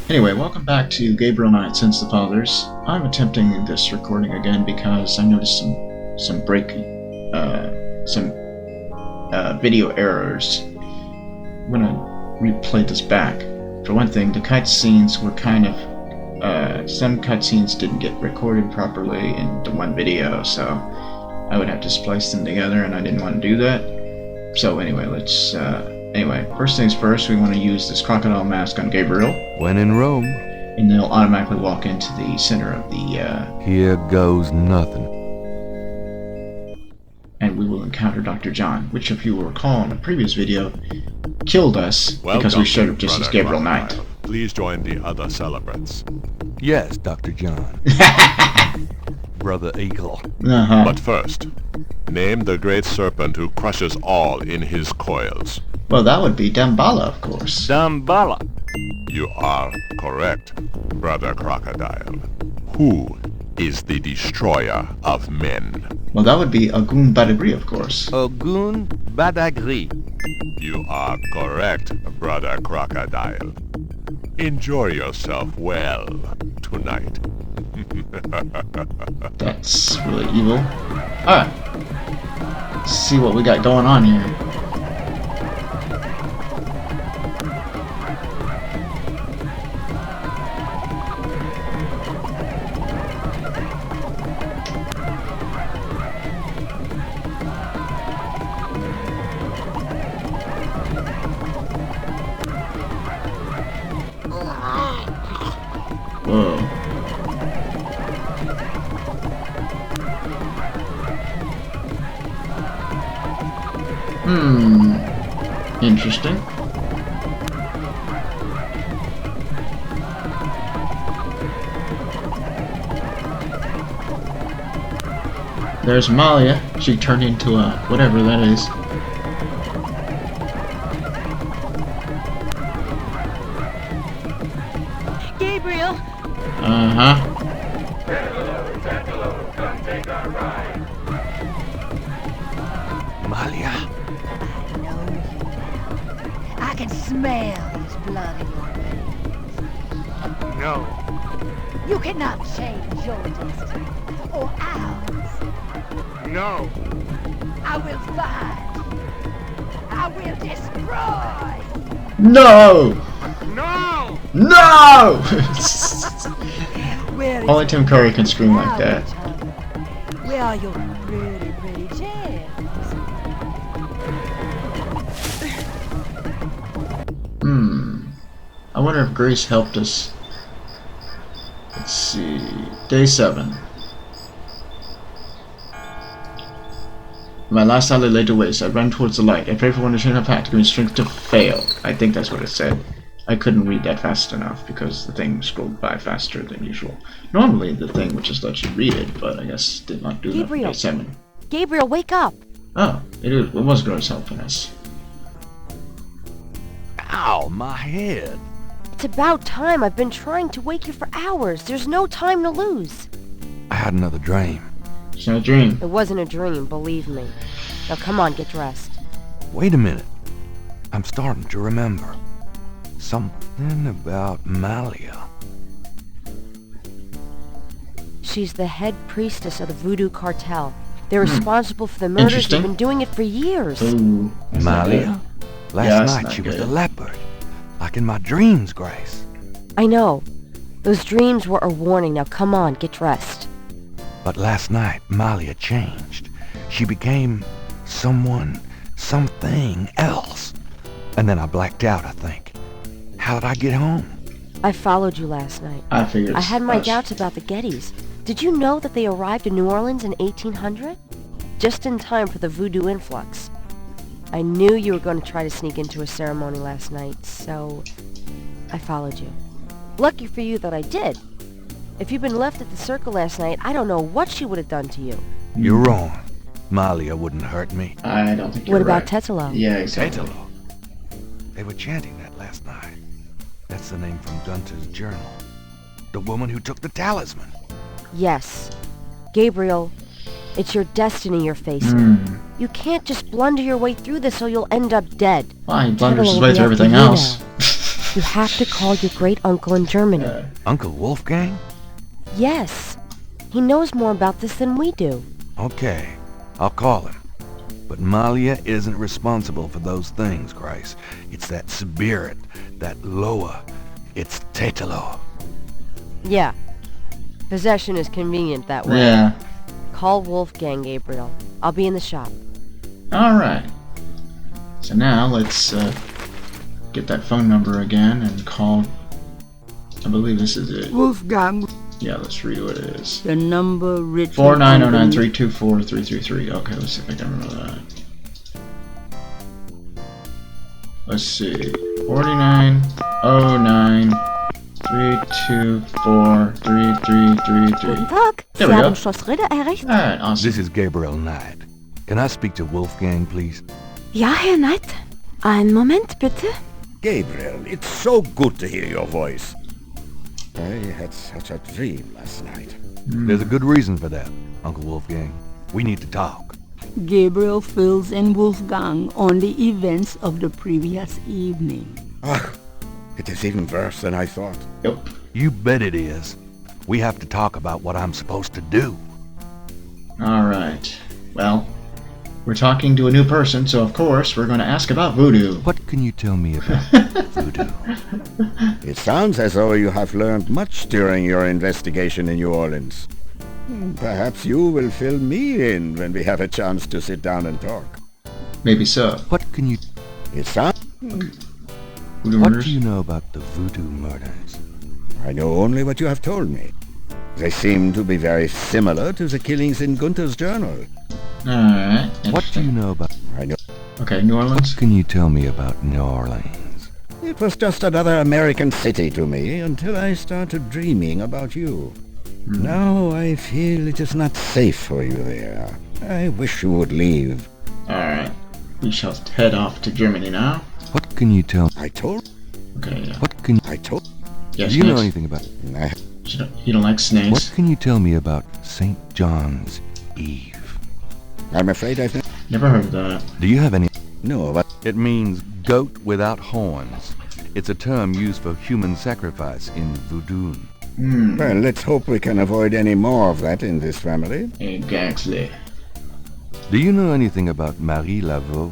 Anyway, welcome back to Gabriel Knight Since the Fathers. I'm attempting this recording again because I noticed some video errors when I replayed this back. For one thing, the cutscenes were kind of some cutscenes didn't get recorded properly in the one video, so I would have to splice them together, and I didn't want to do that. So anyway, first things first, we want to use this crocodile mask on Gabriel. When in Rome. And they'll automatically walk into the center of the, Here goes nothing. And we will encounter Dr. John, which, if you will recall in a previous video, killed us because we showed up just as Gabriel Knight. Please join the other celebrants. Yes, Dr. John. Brother Eagle. But first, name the great serpent who crushes all in his coils. Well, that would be Damballa, of course. Damballa. You are correct, Brother Crocodile. Who is the destroyer of men? Well, that would be Agun Badagri, of course. Ogun Badagri. You are correct, Brother Crocodile. Enjoy yourself well tonight. That's really evil. Alright. Let's see what we got going on here. Whoa. Interesting. There's Malia. She turned into a whatever that is. Gabriel! Uh-huh. Malia. I know you now. I can smell his blood in your veins. No. You cannot change your destiny, or ours. No. I will find. I will destroy. No! No! No! Where is Only Tim Curry can scream like now, that. Richard? Where are your pretty chairs? I wonder if Grace helped us. Let's see. Day 7. My last salad laid to waste. I ran towards the light. I prayed for one to change my path to give me strength to fail. I think that's what it said. I couldn't read that fast enough because the thing scrolled by faster than usual. Normally the thing would just let you read it, but I guess did not do that for Gabriel. Day 7. Gabriel, wake up! Oh, it was Grace helping us. Ow, my head. It's about time. I've been trying to wake you for hours. There's no time to lose. I had another dream. It's not a dream. It wasn't a dream, believe me. Now come on, get dressed. Wait a minute. I'm starting to remember. Something about Malia. She's the head priestess of the voodoo cartel. They're responsible for the murders. Interesting. They've been doing it for years. Ooh, that's not Malia? good. Last Yeah, that's night not she was good. the leopard. Like in my dreams, Grace. I know. Those dreams were a warning. Now come on, get dressed. But last night, Malia changed. She became something else. And then I blacked out, I think. How did I get home? I followed you last night. I figured. I had my us. doubts about the Gettys. Did you know that they arrived in New Orleans in 1800? Just in time for the voodoo influx. I knew you were going to try to sneak into a ceremony last night, so I followed you. Lucky for you that I did. If you'd been left at the circle last night, I don't know what she would have done to you. You're wrong. Malia wouldn't hurt me. I don't think you're What about right. Tetelo? Yeah, exactly. Tetelo. They were chanting that last night. That's the name from Gunter's journal. The woman who took the talisman. Yes. Gabriel, it's your destiny you're facing. You can't just blunder your way through this or you'll end up dead. Well, he blunders Tetelo his will way be through after everything you else. You have to call your great-uncle in Germany. Uncle Wolfgang? Yes. He knows more about this than we do. Okay, I'll call him. But Malia isn't responsible for those things, Grace. It's that spirit, that Loa. It's Tetelo. Yeah. Possession is convenient that way. Yeah. Call Wolfgang, Gabriel. I'll be in the shop. Alright. So now let's get that phone number again and call. I believe this is it. Wolfgang, Yeah, let's read what it is. the number Ritter. 4909324333. Okay, let's see if I can remember that. Let's see. 4909324333. Guten Tag. There Sie we go. haben Schloss Ritter erreicht? Alright, awesome. This is Gabriel Knight. Can I speak to Wolfgang, please? Ja, Herr Knight. Einen Moment, bitte. Gabriel, it's so good to hear your voice. I had such a dream last night. There's a good reason for that, Uncle Wolfgang. We need to talk. Gabriel fills in Wolfgang on the events of the previous evening. Ah, it is even worse than I thought. Yep. You bet it is. We have to talk about what I'm supposed to do. Alright. Well, we're talking to a new person, so of course we're going to ask about voodoo. What can you tell me about voodoo? It sounds as though you have learned much during your investigation in New Orleans. Perhaps you will fill me in when we have a chance to sit down and talk. Maybe so. What can you... It sounds... Voodoo What murders? do you know about the voodoo murders? I know only what you have told me. They seem to be very similar to the killings in Gunther's journal. Alright. What do you know about... I know Okay, New What Orleans? can you tell me about New Orleans? it was just another American city to me until I started dreaming about you. Now I feel it is not safe for you there. I wish you would leave. Alright. We shall head off to Germany now. What can you tell... I told... Okay, yeah. What can... I told... Yeah, Do you know snakes. anything about... I, You don't like What snakes? can you tell me about St. John's Eve? I'm afraid I've... Never heard of that. Do you have any... No, but... It means goat without horns. It's a term used for human sacrifice in voodoo. Well, let's hope we can avoid any more of that in this family. Exactly. Do you know anything about Marie Laveau?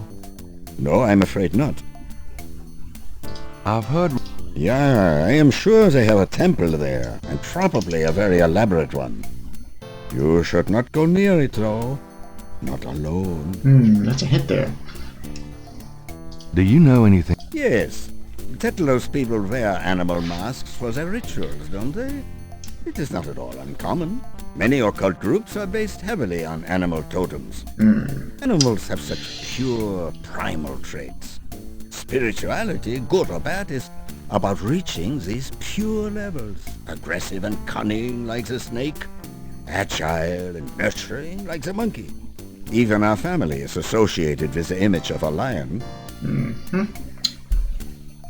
No, I'm afraid not. I've heard... Yeah, I am sure they have a temple there, and probably a very elaborate one. You should not go near it, though. Not alone. That's a hit there. Do you know anything... Yes, Tetlos people wear animal masks for their rituals, don't they? It is not at all uncommon. Many occult groups are based heavily on animal totems. Animals have such pure, primal traits. Spirituality, good or bad, is about reaching these pure levels. Aggressive and cunning like the snake. Agile and nurturing like the monkey. Even our family is associated with the image of a lion.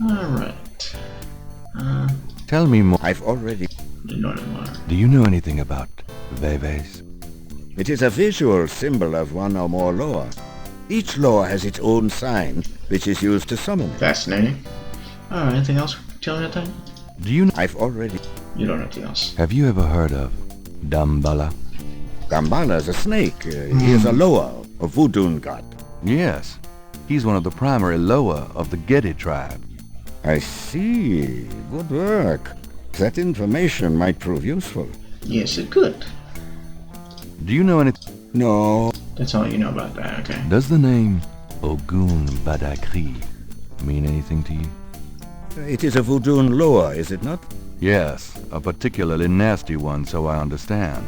Alright. Tell me more. I've already... You know anymore. Do you know anything about Veves? It is a visual symbol of one or more Loa. Each Loa has its own sign, which is used to summon it. Fascinating. Alright, anything else? Tell me that thing? Do you know... I've already... You don't know anything else. Have you ever heard of Damballa? Damballa is a snake. He is a Loa, a voodoo god. Yes. He's one of the primary Loa of the Gedi tribe. I see. Good work. That information might prove useful. Yes, it could. Do you know anything... No, That's all you know about that, okay. Does the name Ogun Badakri mean anything to you? it is a voodoo Loa, is it not? Yes, a particularly nasty one, so I understand.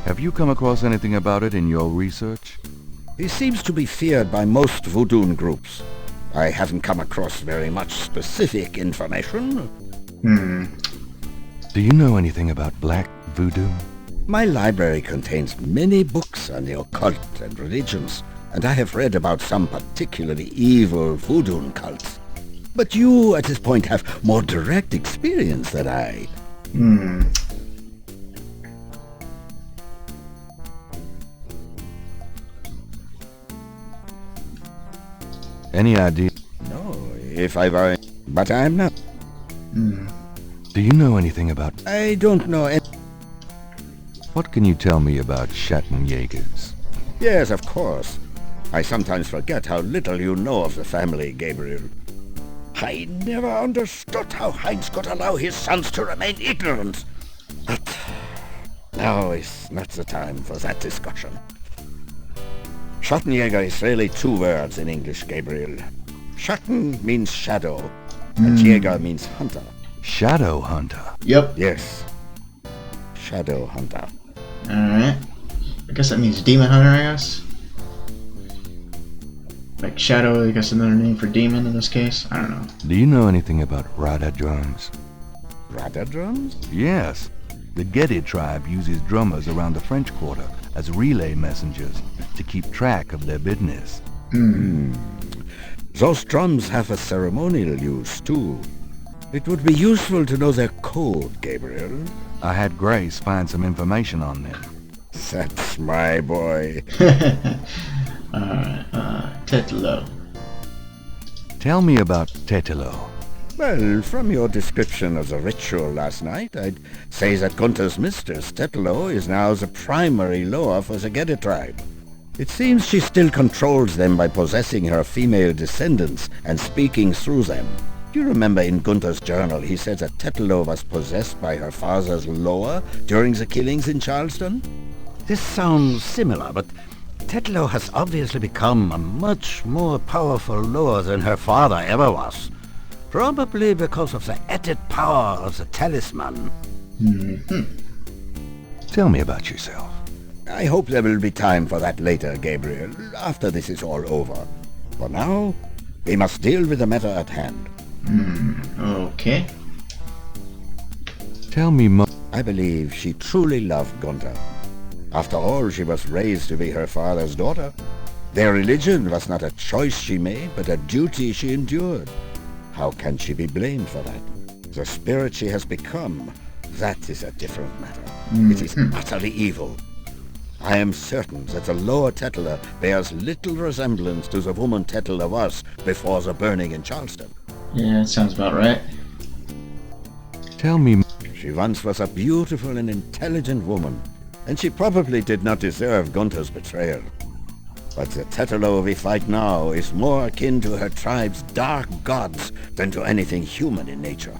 Have you come across anything about it in your research? He seems to be feared by most voodoo groups. I haven't come across very much specific information. Do you know anything about black voodoo? My library contains many books on the occult and religions, and I have read about some particularly evil voodoo cults. But you, at this point, have more direct experience than I. Any idea? No, if I were... But I'm not. Do you know anything about... I don't know any... What can you tell me about Schattenjägers? Yes, of course. I sometimes forget how little you know of the family, Gabriel. I never understood how Heinz could allow his sons to remain ignorant. But now is not the time for that discussion. Schattenjäger is really 2 words in English, Gabriel. Schatten means shadow, and Jäger means hunter. Shadow hunter? Yep. Yes. Shadow hunter. Alright. I guess that means demon hunter, I guess. Like shadow, I guess another name for demon in this case. I don't know. Do you know anything about Ritter drums? Ritter drums? Yes. The Geddy tribe uses drummers around the French Quarter as relay messengers to keep track of their business. Those drums have a ceremonial use, too. It would be useful to know their code, Gabriel. I had Grace find some information on them. That's my boy. Tetelo. Tell me about Tetelo. Well, from your description of the ritual last night, I'd say that Gunther's mistress, Tetelo, is now the primary Loa for the Geddy tribe. It seems she still controls them by possessing her female descendants and speaking through them. Do you remember in Gunther's journal he said that Tetelo was possessed by her father's Loa during the killings in Charleston? This sounds similar, but Tetelo has obviously become a much more powerful Loa than her father ever was. Probably because of the added power of the talisman. Tell me about yourself. I hope there will be time for that later, Gabriel, after this is all over. For now, we must deal with the matter at hand. Okay. Tell me more. I believe she truly loved Gunther. After all, she was raised to be her father's daughter. Their religion was not a choice she made, but a duty she endured. How can she be blamed for that? The spirit she has become, that is a different matter. It is utterly evil. I am certain that the lower Tetela bears little resemblance to the woman Tetela was before the burning in Charleston. Yeah, that sounds about right. Tell me. She once was a beautiful and intelligent woman, and she probably did not deserve Gunther's betrayal. But the Tetelo we fight now is more akin to her tribe's dark gods than to anything human in nature.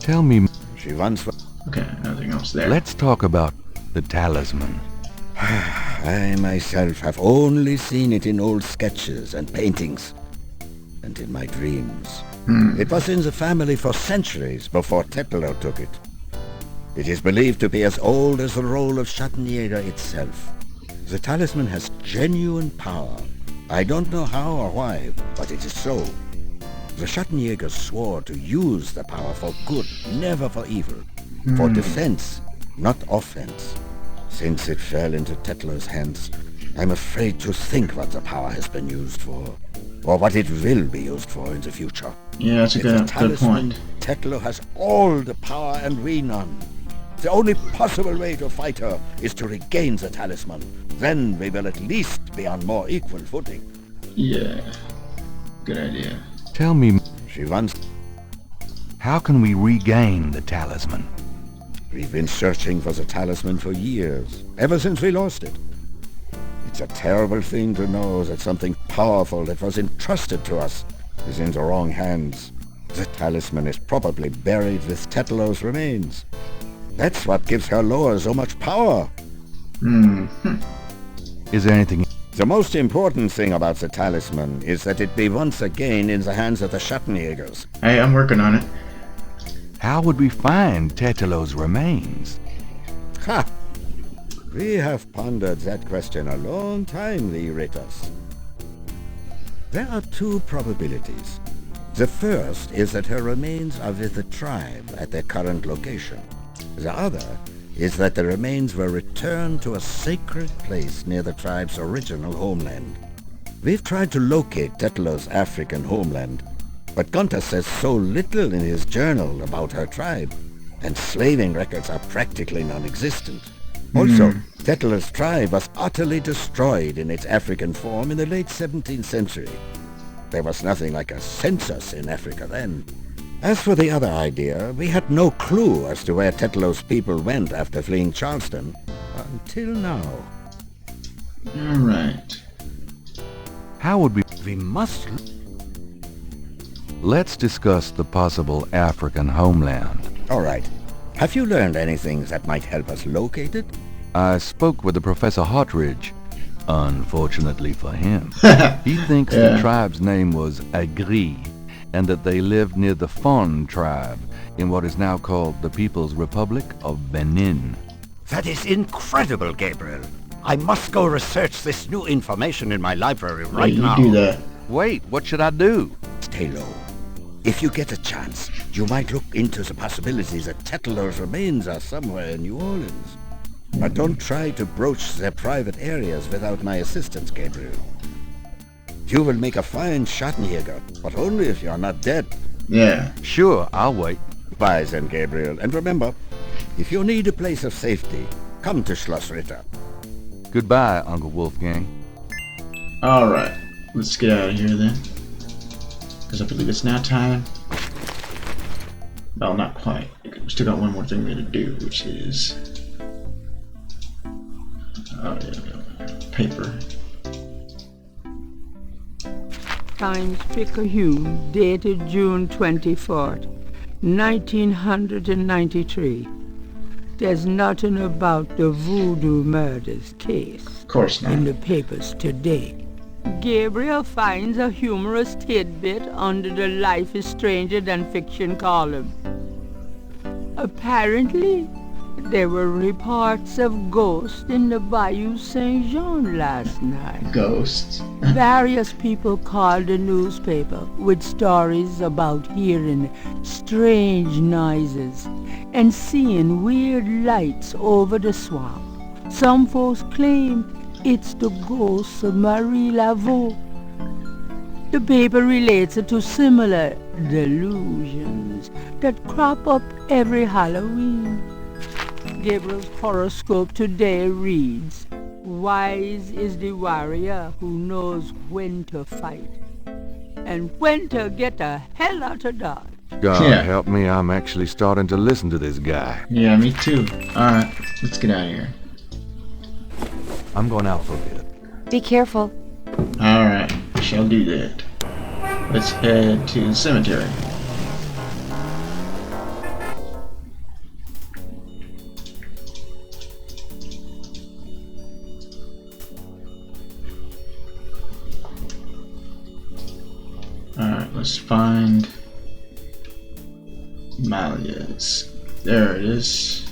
Tell me. She once was... Okay, nothing else there. Let's talk about the talisman. I myself have only seen it in old sketches and paintings, and in my dreams. It was in the family for centuries before Tetelo took it. It is believed to be as old as the role of Schattenjäger itself. The talisman has genuine power. I don't know how or why, but it is so. The Schattenjägers swore to use the power for good, never for evil. For defense, not offense. Since it fell into Tetlo's hands, I'm afraid to think what the power has been used for, or what it will be used for in the future. Yeah, that's a good point. Tetlo has all the power and we none. The only possible way to fight her is to regain the talisman. Then we will at least be on more equal footing. Yeah, good idea. Tell me. She once... How can we regain the talisman? We've been searching for the talisman for years, ever since we lost it. It's a terrible thing to know that something powerful that was entrusted to us is in the wrong hands. The talisman is probably buried with Tetlo's remains. That's what gives her Loa so much power. Is there anything... The most important thing about the talisman is that it be once again in the hands of the Schattenjägers. Hey, I'm working on it. How would we find Tetlo's remains? Ha! We have pondered that question a long time, the Ritters. There are 2 probabilities. The first is that her remains are with the tribe at their current location. The other is that the remains were returned to a sacred place near the tribe's original homeland. We've tried to locate Tetlo's African homeland, but Gunther says so little in his journal about her tribe, and slaving records are practically non-existent. Also, Tetlo's tribe was utterly destroyed in its African form in the late 17th century. there was nothing like a census in Africa then. As for the other idea, we had no clue as to where Tetlo's people went after fleeing Charleston. Until now. Alright. How would we... We must... Let's discuss the possible African homeland. All right. Have you learned anything that might help us locate it? I spoke with the Professor Hartridge. Unfortunately for him, he thinks the tribe's name was Agri, and that they lived near the Fon tribe in what is now called the People's Republic of Benin. That is incredible, Gabriel. I must go research this new information in my library right you now. do that. Wait, what should I do? Stay low. If you get a chance, you might look into the possibility that Tetlo's remains are somewhere in New Orleans. But don't try to broach their private areas without my assistance, Gabriel. You will make a fine Schattenjäger, but only if you are not dead. Yeah. Sure, I'll wait. Bye then, Gabriel. And remember, if you need a place of safety, come to Schloss Ritter. Goodbye, Uncle Wolfgang. Alright. Let's get out of here then. Because I believe it's now time. Well, not quite. We still got one more thing we gotta do, which is... Oh, there we go. Paper. Times Picayune, dated June 24th, 1993. There's nothing about the voodoo murders case Of course not. in the papers today. Gabriel finds a humorous tidbit under the Life is Stranger Than Fiction column. Apparently, there were reports of ghosts in the Bayou Saint Jean last night. Ghosts. Various people called the newspaper with stories about hearing strange noises and seeing weird lights over the swamp. Some folks claim it's the ghosts of Marie Laveau. The paper relates it to similar delusions that crop up every Halloween. Gabriel's horoscope today reads, "Wise is the warrior who knows when to fight and when to get the hell out of Dodge." God Yeah. help me, I'm actually starting to listen to this guy. Yeah, me too. Alright, let's get out of here. I'm going out for a bit. Be careful. Alright, we shall do that. Let's head to the cemetery. Alright, let's find Malia's. There it is.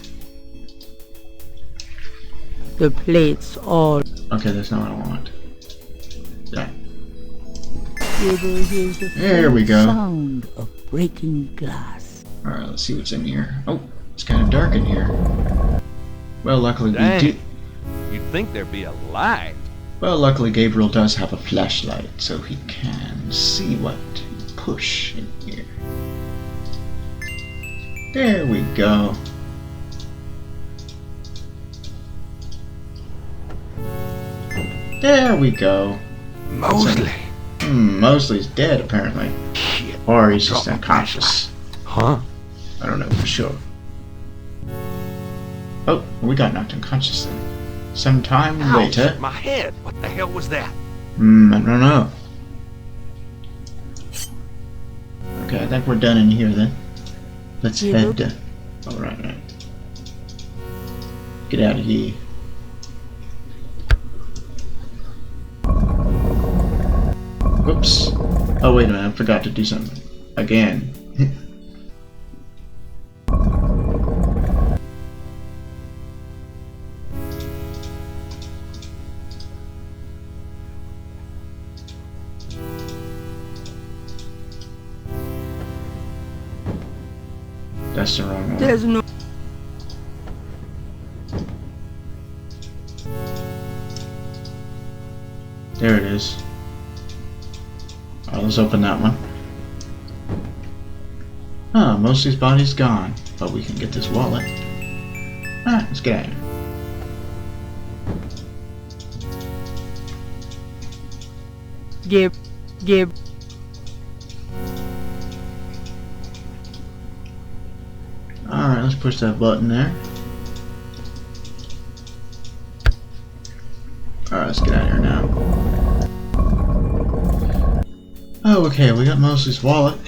The plates all... Okay, that's not what I want. That. Gabriel hears the There we go. sound of breaking glass. Alright, let's see what's in here. Oh, it's kind of dark in here. Well, luckily we Dang. do. You'd think there'd be a light. Well, luckily Gabriel does have a flashlight, so he can see what to push in here. There we go. There we go. Mosley. Mosley's dead, apparently. Shit. Or he's just Drop my unconscious. Huh? I don't know for sure. Oh, we got knocked unconscious then. Sometime Ouch, later. my head. What the hell was that? I don't know. Okay, I think we're done in here then. Let's head to... Oh, right. Get out of here. Whoops. Oh, wait a minute, I forgot to do something. Again. That's the wrong one. There's no... There it is. Alright, let's open that one. Ah, most of his body's gone, but we can get this wallet. Alright, let's get out of here. Gib... Alright, let's push that button there. Alright, let's get out of here now. Oh, okay, we got Mosley's wallet.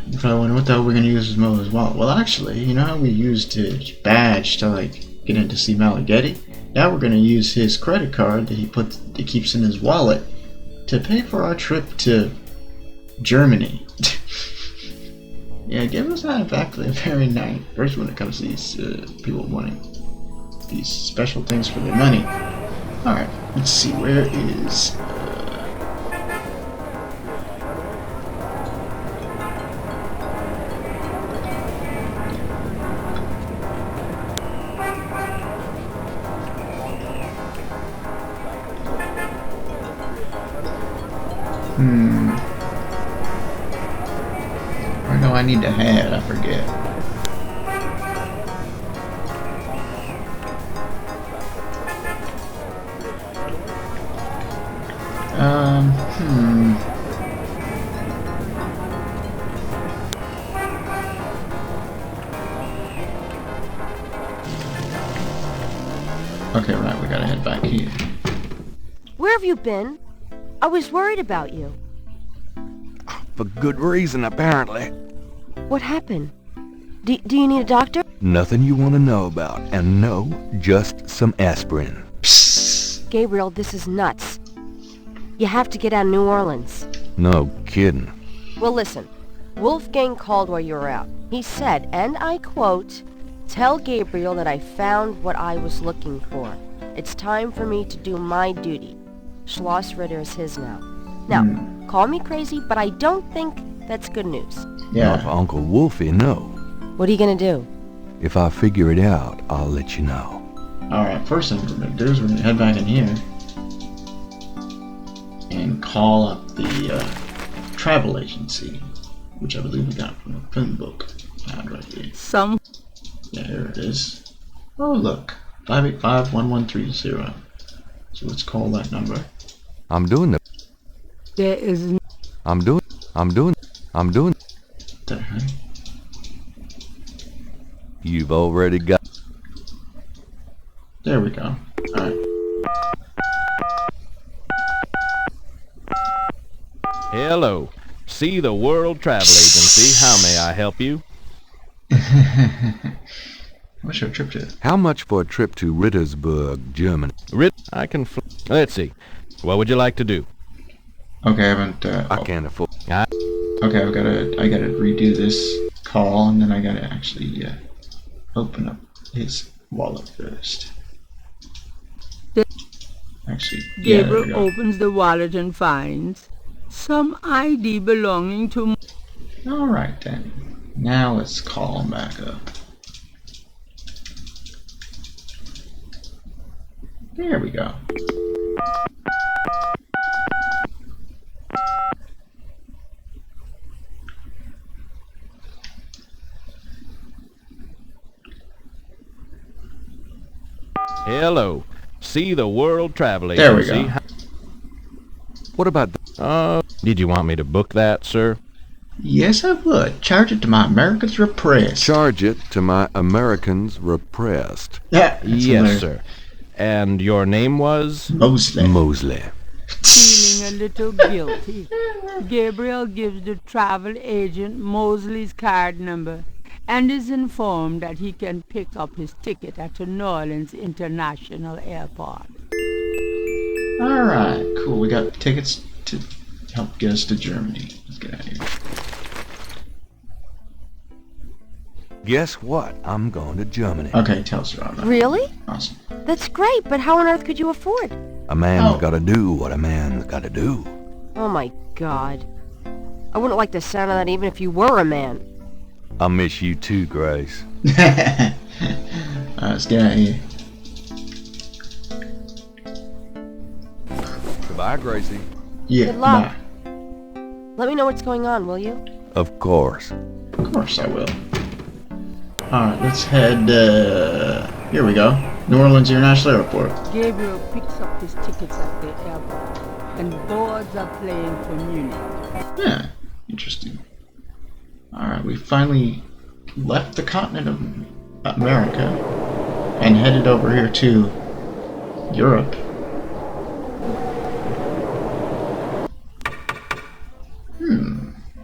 You probably wonder what the hell we're gonna use with Mosley's wallet. Well, actually, you know how we used his badge to like get in to see Malagetti? Now we're gonna use his credit card that he keeps in his wallet to pay for our trip to Germany. Yeah, Gabriel's not exactly a very nice person when it comes to these people wanting these special things for their money. Alright, let's see, where is... Where do I need to head? I forget. Okay, right, we gotta head back here. Where have you been? I was worried about you. For good reason, apparently. What happened? Do you need a doctor? Nothing you want to know about. And no, just some aspirin. Psst. Gabriel, this is nuts. You have to get out of New Orleans. No kidding. Well, listen. Wolfgang called while you were out. He said, and I quote, "Tell Gabriel that I found what I was looking for. It's time for me to do my duty. Schloss Ritter is his now." Now, call me crazy, but I don't think that's good news. Yeah. Not for Uncle Wolfie, no. What are you gonna do? If I figure it out, I'll let you know. Alright, first thing we're gonna do is we're gonna head back in here and call up the travel agency, which I believe we got from a phone book found right here. Yeah, here it is. Oh, look. 585-1130. So let's call that number. I'm doing the... There is... I'm doing... There, huh? You've already got... There we go. Alright. Hello. See the World Travel Agency. How may I help you? What's your trip to? How much for a trip to Rittersburg, Germany? I can let's see. What would you like to do? Okay, I haven't, I can't afford... okay, I gotta redo this call, and then I gotta actually, open up his wallet first. Actually, yeah, there we Gabriel go. opens the wallet and finds some ID belonging to... Alright then. Now let's call him back up. There we go. Hello. See the World Travel Agency. There we go. What about... Did you want me to book that, sir? Yes, I would. Charge it to my Americans Repressed. Charge it to my Americans Repressed. Yeah, Yes, hilarious. sir. And your name was? Mosley. Mosley. Feeling a little guilty, Gabriel gives the travel agent Mosley's card number and is informed that he can pick up his ticket at the New Orleans International Airport. Alright, cool. We got tickets to help get us to Germany. Let's get out of here. Guess what? I'm going to Germany. Okay, tell us about that. Really? Awesome. That's great, but how on earth could you afford? A man's Oh. gotta do what a man's gotta do. Oh my god. I wouldn't like the sound of that even if you were a man. I miss you too, Grace. Alright, let's get out of here. Goodbye, Gracie. Yeah, Good luck. bye. Let me know what's going on, will you? Of course. Of course I will. Alright, let's head, here we go. New Orleans International Airport. Gabriel picks up his tickets at the airport and boards a plane for Munich. Yeah, interesting. Alright, we finally left the continent of America and headed over here to Europe.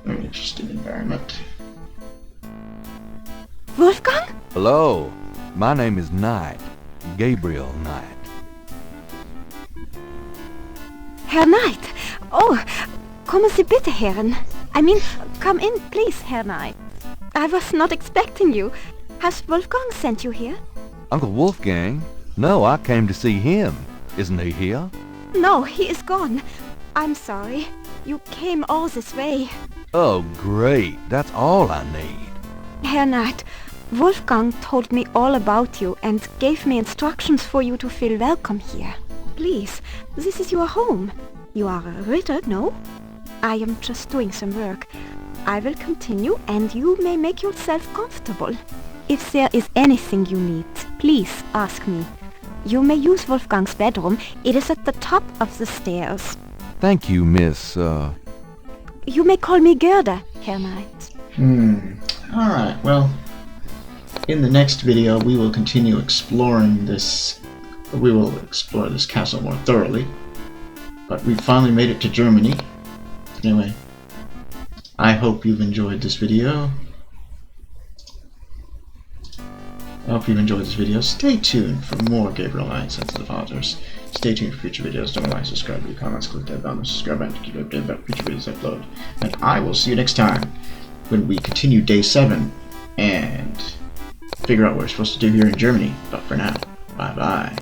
Very interesting environment. Wolfgang? Hello, my name is Knight, Gabriel Knight. Herr Knight. Oh, kommen Sie bitte herein. I mean, come in, please, Herr Knight. I was not expecting you. Has Wolfgang sent you here? Uncle Wolfgang? No, I came to see him. Isn't he here? No, he is gone. I'm sorry. You came all this way. Oh, great. That's all I need. Herr Knight, Wolfgang told me all about you and gave me instructions for you to feel welcome here. Please, this is your home. You are a Ritter, no? I am just doing some work. I will continue and you may make yourself comfortable. If there is anything you need, please ask me. You may use Wolfgang's bedroom. It is at the top of the stairs. Thank you, Miss, You may call me Gerda, Herr Knight. Alright, well, in the next video we will continue exploring this. We will explore this castle more thoroughly. But we finally made it to Germany. Anyway, I hope you've enjoyed this video. I hope you've enjoyed this video. Stay tuned for more Gabriel Knight Sensitive Authors. Stay tuned for future videos. Don't like, subscribe, leave comments, click that bell on the subscribe button to keep updated about future videos I upload. And I will see you next time when we continue day 7 and figure out what we're supposed to do here in Germany. But for now, bye bye.